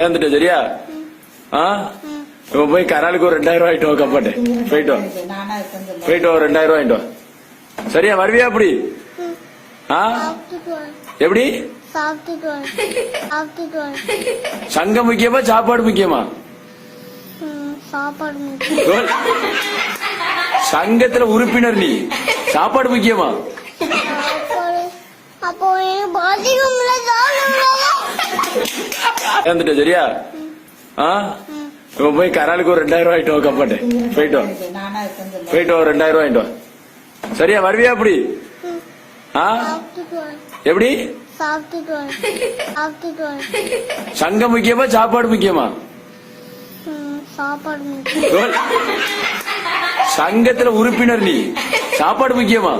வந்துட்டு சரியா? இப்ப போய் கராலுக்கு ஒரு 2000 ரூபாய் ஆயிட்டு கப்பாட்டு போயிட்டு போயிட்டு 2000 ரூபாய் ஆயிட்டு சரியா? வருவியா அப்படி? எப்படி? சங்கம் முக்கியமா சாப்பாடு முக்கியமா? சங்கத்துல உறுப்பினர் நீ, சாப்பாடு முக்கியமா? வந்துட்டு சரியா? இப்ப போய் கராலுக்கு ஒரு 2000 ரூபாய் ஆயிட்டு கப்பாட்டு போயிட்டு போயிட்டு 2000 ரூபாய் ஆயிட்டு சரியா? வருவியா அப்படி? எப்படி? சங்கம் முக்கியமா சாப்பாடு முக்கியமா? சங்கத்துல உறுப்பினர் நீ, சாப்பாடு முக்கியமா?